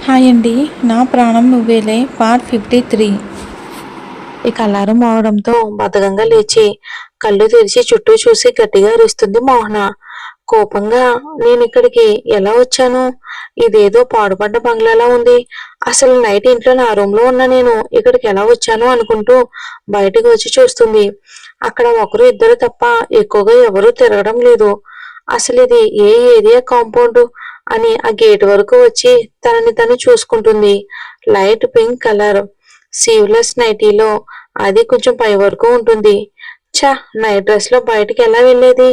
Hi అండి. నా ప్రాణం నువ్వేలే పార్ట్ 53. ఇక అలారం మోగడంతో బద్ధకంగా లేచి కళ్ళు తెరిచి చుట్టూ చూసి గట్టిగా అరుస్తుంది మోహన. కోపంగా నేను ఇక్కడికి ఎలా వచ్చాను? ఇదేదో పాడుపడ్డ బంగ్లాలా ఉంది. అసలు నైట్ ఇంట్లో నా రూమ్ లో ఉన్న నేను ఇక్కడికి ఎలా వచ్చాను అనుకుంటూ బయటకు వచ్చి చూస్తుంది. అక్కడ ఒకరు ఇద్దరు తప్ప ఎక్కువగా ఎవరూ తిరగడం లేదు. అసలు ఇది ఏ ఏరియా కాంపౌండ్ అని ఆ గేట్ వరకు వచ్చి తనని తను చూసుకుంటుంది. లైట్ పింక్ కలర్ సీవ్లెస్ నైటీలో, అది కొంచెం పై వరకు ఉంటుంది. ఛ, నైట్ డ్రెస్ లో బయటికి ఎలా వెళ్ళేది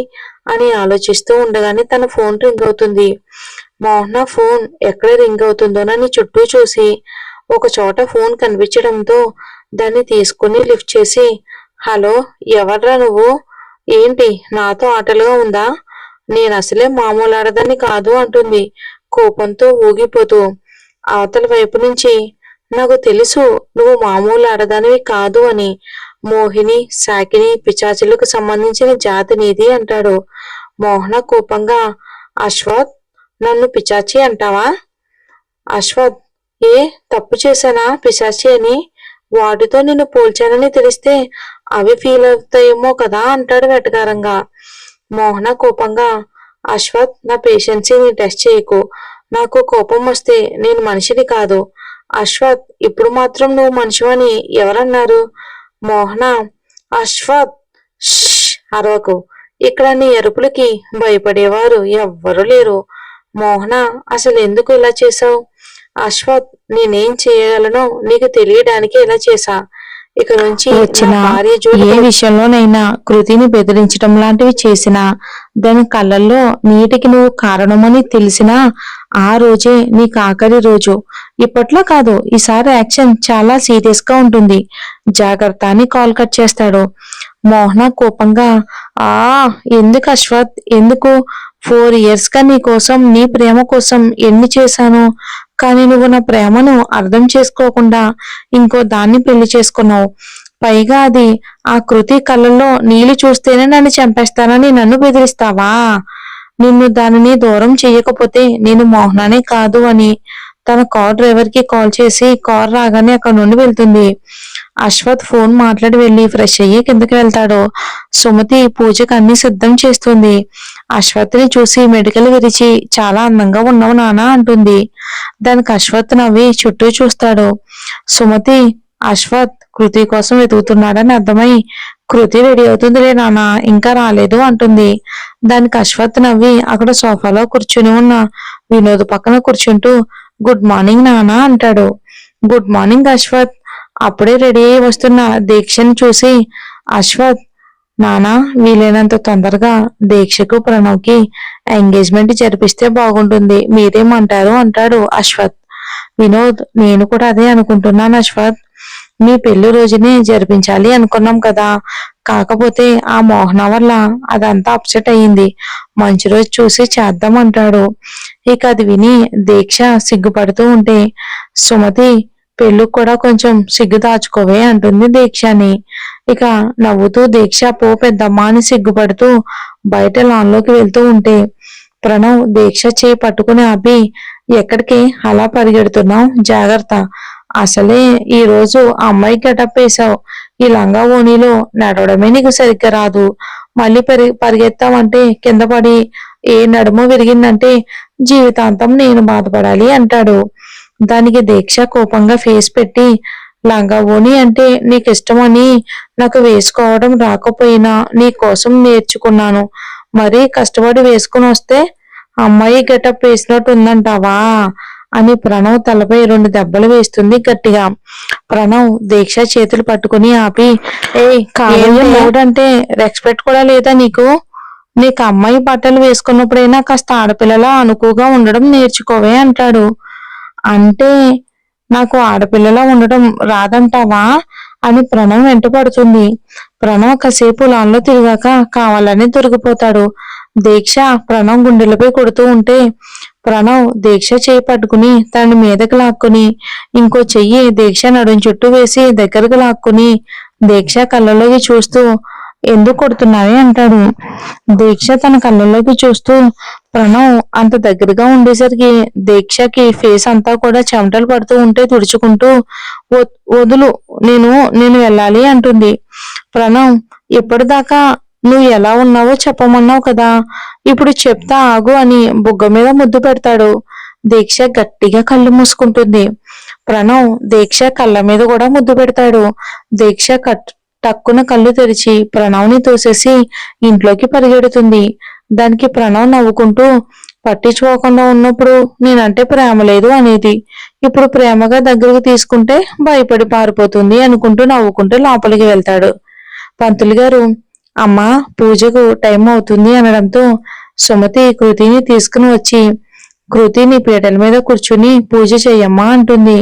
అని ఆలోచిస్తూ ఉండగానే తన ఫోన్ రింగ్ అవుతుంది. మోహన ఫోన్ ఎక్కడ రింగ్ అవుతుందోనని చుట్టూ చూసి ఒక చోట ఫోన్ కనిపించడంతో దాన్ని తీసుకుని లిఫ్ట్ చేసి, హలో, ఎవర్రా నువ్వు? ఏంటి నాతో ఆటలుగా ఉందా? నేను అసలే మామూలు ఆడదాన్ని కాదు అంటుంది కోపంతో ఊగిపోతూ. అవతల వైపు నుంచి, నాకు తెలుసు నువ్వు మామూలు ఆడదానివి కాదు అని. మోహిని, సాకిని, పిశాచులకు సంబంధించిన జాతి నీది అంటాడు. మోహన కోపంగా, అశ్వత్, నన్ను పిశాచి అంటావా? అశ్వత్, ఏ తప్పు చేశానా పిశాచి అని? వాటితో నిన్ను పోల్చానని తెలిస్తే అవి ఫీల్ అవుతాయేమో కదా అంటాడు వెటకారంగా. మోహన కోపంగా, అశ్వత్, నా పేషెన్సీని టెస్ట్ చేయకు. నాకు కోపం వస్తే నేను మనిషిని కాదు. అశ్వత్, ఇప్పుడు మాత్రం నువ్వు మనిషివని ఎవరన్నారు? మోహన, అశ్వత్, అరవకు. ఇక్కడ నీ అరుపులకి భయపడేవారు ఎవ్వరూ లేరు. మోహన, అసలు ఎందుకు ఇలా చేశావు? అశ్వత్, నేనేం చేయగలనో నీకు తెలియడానికి ఇలా చేశా. ఇక నుంచి వచ్చిన ఏ విషయంలోనైనా కృతిని బెదిరించడం లాంటివి చేసినా, దాని కళ్ళల్లో నీటికి నువ్వు కారణమని తెలిసినా ఆ రోజే నీకు ఆఖరి రోజు. ఇప్పట్లో కాదు, ఈసారి యాక్షన్ చాలా సీరియస్ గా ఉంటుంది. జాగ్రత్త అని కాల్ కట్ చేస్తాడు. మోహన కోపంగా, ఆ ఎందుకు అశ్వత్, ఎందుకు? 4 years గా నీ కోసం, నీ ప్రేమ కోసం ఎన్ని చేశాను. కానీ నువ్వు నా ప్రేమను అర్థం చేసుకోకుండా ఇంకో దాన్ని పెళ్లి చేసుకున్నావు. పైగా అది ఆ కృతి కళ్ళల్లో నీళ్లు చూస్తేనే నన్ను చంపేస్తానని నన్ను బెదిరిస్తావా? నిన్ను దానిని దూరం చెయ్యకపోతే నేను మోహనానే కాదు అని తన కార్ డ్రైవర్ కి కాల్ చేసి కార్ రాగానే అక్కడ నుండి వెళ్తుంది. అశ్వత్ ఫోన్ మాట్లాడి వెళ్లి ఫ్రెష్ అయ్యి కిందకి వెళ్తాడు. సుమతి పూజకు అన్ని సిద్ధం చేస్తుంది. అశ్వత్ ని చూసి మెడికల్ విరిచి, చాలా అందంగా ఉన్నావు నానా అంటుంది. దానికి అశ్వత్ నవ్వి చుట్టూ చూస్తాడు. సుమతి, అశ్వత్ కృతి కోసం వెతుకుతున్నాడని అర్థమై, కృతి రెడీ అవుతుందిలే నాన్న, ఇంకా రాలేదు అంటుంది. దానికి అశ్వత్ నవ్వి అక్కడ సోఫాలో కూర్చుని ఉన్న వినోద్ పక్కన కూర్చుంటూ, గుడ్ మార్నింగ్ నానా అంటాడు. Good morning Ashwath. అప్పుడే రెడీ అయి వస్తున్న దీక్షను చూసి, అశ్వత్, నానా వీలైనంత తొందరగా దీక్షకు ప్రణవ్కి ఎంగేజ్మెంట్ జరిపిస్తే బాగుంటుంది, మీరేమంటారు అంటాడు అశ్వత్. వినోద్, నేను కూడా అదే అనుకుంటున్నాను అశ్వత్. మీ పెళ్లి రోజునే జరిపించాలి అనుకున్నాం కదా, కాకపోతే ఆ మోహన వల్ల అదంతా అప్సెట్ అయ్యింది. మంచి రోజు చూసి చేద్దాం అంటాడు. ఇక అది విని దీక్ష సిగ్గుపడుతూ ఉంటే, సుమతి, పెళ్ళికి కూడా కొంచెం సిగ్గు దాచుకోవే అంటుంది దీక్షని. ఇక నవ్వుతూ దీక్ష పో పెద్దమ్మా అని సిగ్గుపడుతూ బయట లాన్లోకి వెళ్తూ ఉంటే ప్రణవ్ దీక్ష చేయి పట్టుకుని ఆపి, ఎక్కడికి అలా పరిగెడుతున్నావు, జాగ్రత్త. అసలే ఈ రోజు అమ్మాయి గెటప్ వేశావు. ఈ లంగా ఓణీలో నడవడమే నీకు సరిగ్గా రాదు. మళ్ళీ పరిగెత్తావంటే కింద పడి ఏ నడుమో విరిగిందంటే జీవితాంతం నేను బాధపడాలి అంటాడు. దానికి దీక్ష కోపంగా ఫేస్ పెట్టి, లంగా ఓణి అంటే నీకు ఇష్టమని నాకు వేసుకోవడం రాకపోయినా నీ కోసం నేర్చుకున్నాను. మరీ కష్టపడి వేసుకుని వస్తే అమ్మాయి గెటప్ వేసినట్టు ఉందంటావా అని ప్రణవ్ తలపై 2 దెబ్బలు వేస్తుంది గట్టిగా. ప్రణవ్ దీక్ష చేతులు పట్టుకుని ఆపి, మూడంటే రెస్పెక్ట్ కూడా లేదా నీకు? నీకు అమ్మాయి బట్టలు వేసుకున్నప్పుడైనా కాస్త ఆడపిల్లలా అనుకుగా ఉండడం నేర్చుకోవే అంటాడు. అంటే నాకు ఆడపిల్లలా ఉండడం రాదంటావా అని ప్రణవ్ వెంటపడుతుంది. ప్రణవ్ కాసేపు లాన్లో తిరిగాక కావాలని దొరికిపోతాడు. దీక్ష ప్రణవ్ గుండెలపై కొడుతూ ఉంటే ప్రణవ్ దీక్ష చేయి పట్టుకుని తనని మీదకి లాక్కుని ఇంకో చెయ్యి దీక్ష నడుం చుట్టూ వేసి దగ్గరకు లాక్కుని దీక్ష కళ్ళలోకి చూస్తూ, ఎందుకు కొడుతున్నావే అంటాడు. దీక్ష తన కళ్ళలోకి చూస్తూ, ప్రణవ్ అంత దగ్గరగా ఉండేసరికి దీక్షకి ఫేస్ అంతా కూడా చెమటలు పడుతూ ఉంటే తుడుచుకుంటూ వదులు, నేను నేను వెళ్ళాలి అంటుంది. ప్రణవ్, ఎప్పటిదాకా నువ్వు ఎలా ఉన్నావో చెప్పమన్నావు కదా, ఇప్పుడు చెప్తా ఆగు అని బుగ్గ మీద ముద్దు పెడతాడు. దీక్ష గట్టిగా కళ్ళు మూసుకుంటుంది. ప్రణవ్ దీక్ష కళ్ళ మీద కూడా ముద్దు పెడతాడు. దీక్ష టక్కున కళ్ళు తెరిచి ప్రణవ్ని తోసేసి ఇంట్లోకి పరిగెడుతుంది. దానికి ప్రణవ్ నవ్వుకుంటూ, పట్టించుకోకుండా ఉన్నప్పుడు నేనంటే ప్రేమ లేదు అనేది, ఇప్పుడు ప్రేమగా దగ్గరకు తీసుకుంటే భయపడి పారిపోతుంది అనుకుంటూ నవ్వుకుంటూ లోపలికి వెళ్తాడు. పంతులు గారు, అమ్మా పూజకు టైం అవుతుంది అనడంతో సుమతి కృతిని తీసుకుని వచ్చి, కృతిని పీటల మీద కూర్చుని పూజ చెయ్యమ్మా అంటుంది.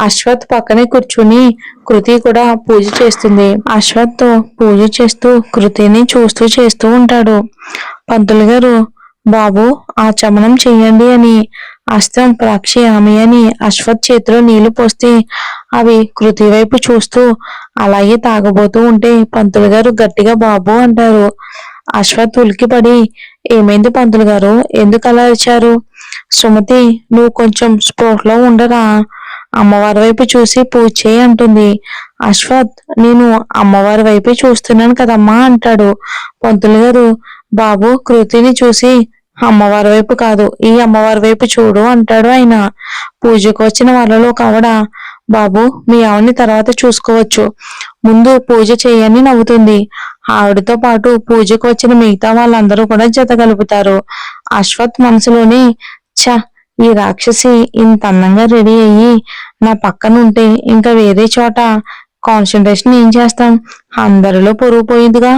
అశ్వత్ పక్కనే కూర్చుని కృతి కూడా పూజ చేస్తుంది. అశ్వత్ తో పూజ చేస్తూ కృతిని చూస్తూ చేస్తూ ఉంటాడు. పంతులు గారు, బాబు ఆచమనం చెయ్యండి అని అస్తం ప్రాక్షయామి అని అశ్వత్ చేతిలో నీళ్లు పోస్తే అవి కృతి వైపు చూస్తూ అలాగే తాగబోతూ ఉంటే పంతులు గారు గట్టిగా బాబు అంటారు. అశ్వత్ ఉలికిపడి, ఏమైంది పంతులు గారు, ఎందుకు అలా అరిచారు? సుమతి, నువ్వు కొంచెం స్పోర్ట్లో ఉండరా, అమ్మవారి వైపు చూసి పూజ చేయి అంటుంది. అశ్వత్, నేను అమ్మవారి వైపే చూస్తున్నాను కదమ్మా అంటాడు. పంతులు గారు, బాబు కృతిని చూసి అమ్మవారి వైపు కాదు ఈ అమ్మవారి వైపు చూడు అంటాడు. ఆయన పూజకు వచ్చిన వాళ్ళలో ఒక ఆవిడ, బాబు మీ ఆవిడని తర్వాత చూసుకోవచ్చు, ముందు పూజ చేయని నవ్వుతుంది. ఆవిడతో పాటు పూజకు వచ్చిన మిగతా వాళ్ళందరూ కూడా జత కలుపుతారు. అశ్వత్ మనసులోని, ఛ, ఈ రాక్షసి ఇంత అందంగా రెడీ అయ్యి నా పక్కన ఉంటే ఇంకా వేరే చోట కాన్సన్ట్రేషన్ ఏం చేస్తాం, అందరిలో పొరుగు పోయిందిగా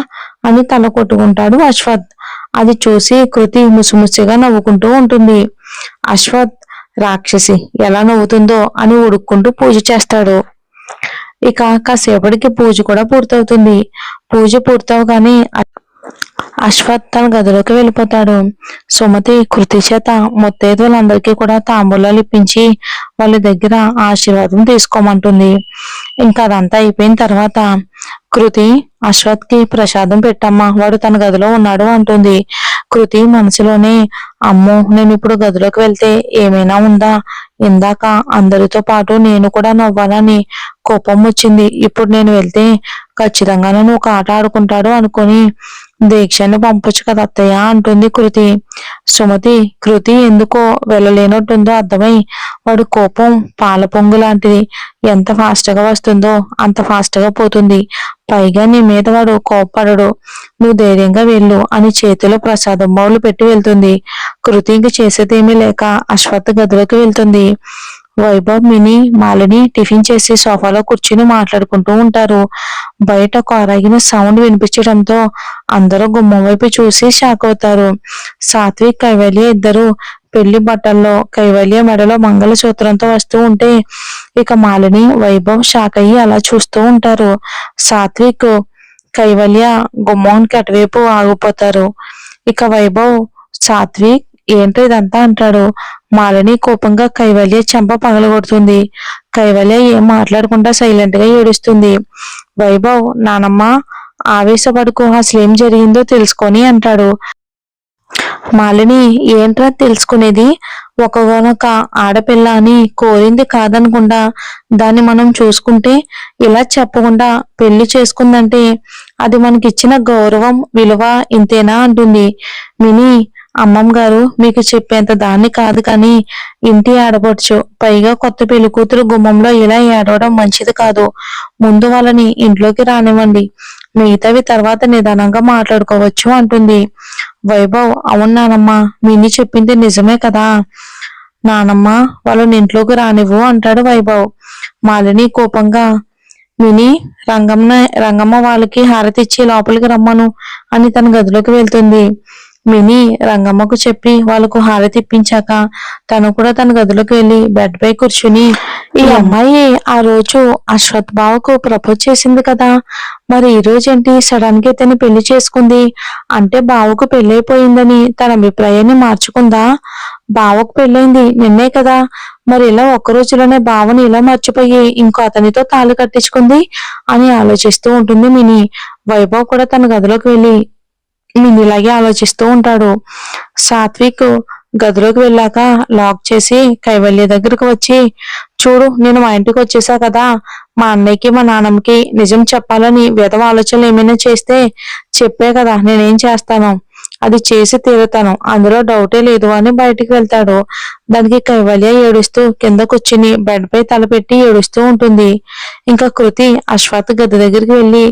అని తల కొట్టుకుంటాడు అశ్వత్. అది చూసి కృతి ముసిముసిగా నవ్వుకుంటూ ఉంటుంది. అశ్వత్ రాక్షసి ఎలా నవ్వుతుందో అని ఉడుక్కుంటూ పూజ చేస్తాడు. ఇక కాసేపటికి పూజ కూడా పూర్తవుతుంది. పూజ పూర్తవగానే అశ్వత్ తన గదిలోకి వెళ్ళిపోతాడు. సుమతి కృతి చేత ముత్తైదువులందరికీ కూడా తాంబూలాలు ఇప్పించి వాళ్ళ దగ్గర ఆశీర్వాదం తీసుకోమంటుంది. ఇంకా అదంతా అయిపోయిన తర్వాత కృతి, అశ్వత్ కి ప్రసాదం పెట్టమ్మా, వాడు తన గదిలో ఉన్నాడు అంటుంది. కృతి మనసులోనే, అమ్మో నేను ఇప్పుడు గదిలోకి వెళ్తే ఏమైనా ఉందా, ఇందాక అందరితో పాటు నేను కూడా నవ్వాలని కోపం వచ్చింది, ఇప్పుడు నేను వెళ్తే ఖచ్చితంగా నన్ను ఒక ఆట ఆడుకుంటాడు అనుకుని దీక్షని పంపొచ్చు కదా అత్తయ్య అంటుంది కృతి. సుమతి కృతి ఎందుకో వెళ్ళలేనట్టుందో అర్థమై, వాడు కోపం పాల పొంగు లాంటిది, ఎంత ఫాస్ట్ గా వస్తుందో అంత ఫాస్ట్ గా పోతుంది, పైగా నీ మీద వాడు కోపపడడు, నువ్వు ధైర్యంగా వెళ్ళు అని చేతిలో ప్రసాదం బౌలు పెట్టి వెళ్తుంది. కృతి ఇంక చేసేదేమీ లేక అశ్వత్ గదిలోకి వెళ్తుంది. వైభవ్, మిని, మాలిని టిఫిన్ చేసి సోఫాలో కూర్చుని మాట్లాడుకుంటూ ఉంటారు. బయట కొరగిన సౌండ్ వినిపించడంతో అందరూ గుమ్మం వైపు చూసి షాక్ అవుతారు. సాత్విక్, కైవల్య ఇద్దరు పెళ్లి బట్టల్లో కైవల్య మెడలో మంగళసూత్రంతో వస్తూ ఉంటే ఇక మాలిని, వైభవ్ షాక్ అయ్యి అలా చూస్తూ ఉంటారు. సాత్విక్, కైవల్య గుమ్మానికి అటువైపు ఆగిపోతారు. ఇక వైభవ్, సాత్విక్ ఏంటో ఇదంతా అంటాడు. మాలిని కోపంగా కైవల్య చెంప పగలగొడుతుంది. కైవల్య ఏం మాట్లాడకుండా సైలెంట్ గా ఏడుస్తుంది. వైభవ్, నానమ్మ ఆవేశపడుకో, అసలేం జరిగిందో తెలుసుకొని అంటాడు. మాలిని, ఏంట్రా తెలుసుకునేది, ఒకనొక ఆడపిల్ల అని కోరింది కాదనకుండా దాన్ని మనం చూసుకుంటే ఇలా చెప్పకుండా పెళ్లి చేసుకుందంటే అది మనకిచ్చిన గౌరవం విలువ ఇంతేనా అంటుంది. మిని, అమ్మమ్మ గారు మీకు చెప్పేంత దాన్ని కాదు కానీ ఇంటి ఆడపడుచు, పైగా కొత్త పెళ్లి కూతురు గుమ్మంలో ఇలా ఏడవడం మంచిది కాదు, ముందు వాళ్ళని ఇంట్లోకి రానివ్వండి, మిగతావి తర్వాత నిదానంగా మాట్లాడుకోవచ్చు అంటుంది. వైభవ్, అవును నానమ్మ, మిని చెప్పింది నిజమే కదా నానమ్మ, వాళ్ళని ఇంట్లోకి రానివ్వు అంటాడు వైభవ్. మాలిని కోపంగా, మిని, రంగమ్మ వాళ్ళకి హారతి ఇచ్చి లోపలికి రమ్మను అని తన గదిలోకి వెళ్తుంది. మిని రంగమ్మకు చెప్పి వాళ్ళకు హారతి ఇప్పించాక తను కూడా తన గదిలోకి వెళ్లి బెడ్ పై కూర్చుని, ఈ అమ్మాయి ఆ రోజు అశ్వత్ బావకు ప్రపోజ్ చేసింది కదా, మరి ఈ రోజు ఏంటి సడన్ గా తను పెళ్లి చేసుకుంది, అంటే బావకు పెళ్ళైపోయిందని తన అభిప్రాయాన్ని మార్చుకుందా, బావకు పెళ్ళైంది నిన్నే కదా, మరి ఇలా ఒక్క రోజులోనే బావని ఇలా మర్చిపోయి ఇంకో అతనితో తాళి కట్టించుకుంది అని ఆలోచిస్తూ ఉంటుంది మిని. వైభవ్ కూడా తన గదిలోకి వెళ్ళి మినిలాగే ఆలోచిస్తూ ఉంటాడు. సాత్విక్ గదిలోకి వెళ్ళాక లాక్ చేసి కైవల్య దగ్గరకు వచ్చి, చూడు నేను మా ఇంటికి వచ్చేసా కదా, మా అన్నయ్యకి మా నాన్నమ్మకి నిజం చెప్పాలని వెధవ ఆలోచనలు ఏమైనా చేస్తే చెప్పే కదా నేనేం చేస్తాను, అది చేసి తీరుతాను, అందులో డౌటే లేదు అని బయటికి వెళ్తాడు. దానికి కైవల్య ఏడుస్తూ కింద కూర్చుని బెడ్ పై తలపెట్టి ఏడుస్తూ ఉంటుంది. ఇంకా కృతి అశ్వత్ గది దగ్గరికి వెళ్ళి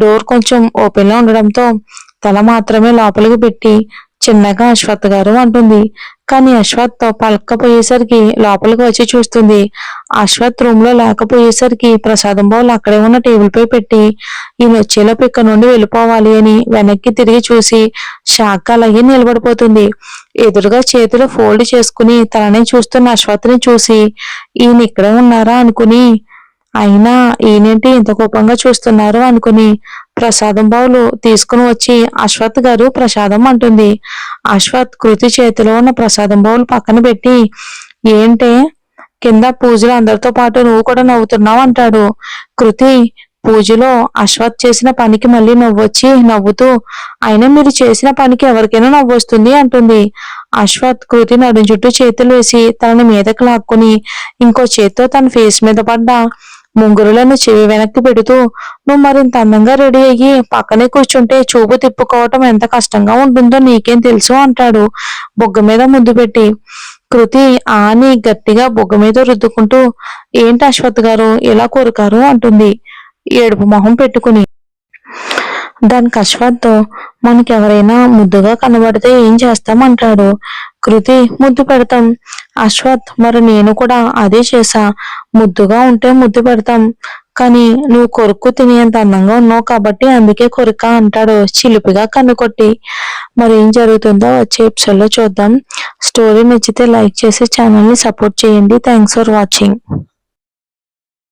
డోర్ కొంచెం ఓపెన్ లో ఉండడంతో తల మాత్రమే లోపలికి పెట్టి చిన్నగా అశ్వత్ గారు అంటుంది. కానీ అశ్వత్ పలకపోయేసరికి లోపలికి వచ్చి చూస్తుంది. అశ్వత్ రూమ్ లో లేకపోయేసరికి ప్రసాదం బౌల్ అక్కడే ఉన్న టేబుల్ పై పెట్టి ఈయన వచ్చేలోపు ఇక్కడ నుండి వెళ్ళిపోవాలి అని వెనక్కి తిరిగి చూసి షాక్ అలాగే నిలబడిపోతుంది. ఎదురుగా చేతులు ఫోల్డ్ చేసుకుని తనని చూస్తున్న అశ్వత్ని చూసి ఈయన ఇక్కడే ఉన్నారా అనుకుని, అయినా ఈయనేంటి ఇంత కోపంగా చూస్తున్నారు అనుకుని ప్రసాదం బౌలు తీసుకుని వచ్చి అశ్వత్ గారు ప్రసాదం అంటుంది. అశ్వత్ కృతి చేతిలో ఉన్న ప్రసాదం బౌల్ పక్కన పెట్టి, ఏంటే కింద పూజలు అందరితో పాటు నువ్వు కూడా నవ్వుతున్నావు అంటాడు. కృతి పూజలో అశ్వత్ చేసిన పనికి మళ్ళీ నవ్వొచ్చి నవ్వుతూ, అయినా మీరు చేసిన పనికి ఎవరికైనా నవ్వొస్తుంది అంటుంది. అశ్వత్ కృతి నడుం చుట్టూ చేతులు వేసి తనని మీదకి లాక్కుని ఇంకో చేత్తో తన ఫేస్ మీద పడ్డ ముంగురులను చెవి వెనక్కి పెడుతూ, నువ్వు మరింత అందంగా రెడీ అయ్యి పక్కనే కూర్చుంటే చూపు తిప్పుకోవటం ఎంత కష్టంగా ఉంటుందో నీకేం తెలుసు అంటాడు బుగ్గ మీద ముద్దు పెట్టి. కృతి ఆని గట్టిగా బుగ్గ మీద రుద్దుకుంటూ, ఏంటి అశ్వత్ గారు ఇలా కోరుకారు అంటుంది ఏడుపు మొహం పెట్టుకుని. దానికి అశ్వత్, మనకెవరైనా ముద్దుగా కనబడితే ఏం చేస్తామంటాడు. కృతి, ముద్దు పెడతాం. అశ్వత్, మరి నేను కూడా అదే చేశా, ముద్దుగా ఉంటే ముద్దు పెడతాం, కానీ నువ్వు కొరుక్కు తినేంత అందంగా ఉన్నావు కాబట్టి అందుకే కొరిక అంటాడు చిలిపిగా కన్నుకొట్టి. మరి ఏం జరుగుతుందో వచ్చే ఎపిసోడ్ లో చూద్దాం. స్టోరీ నచ్చితే లైక్ చేసి ఛానల్ ని సపోర్ట్ చేయండి. Thanks for watching.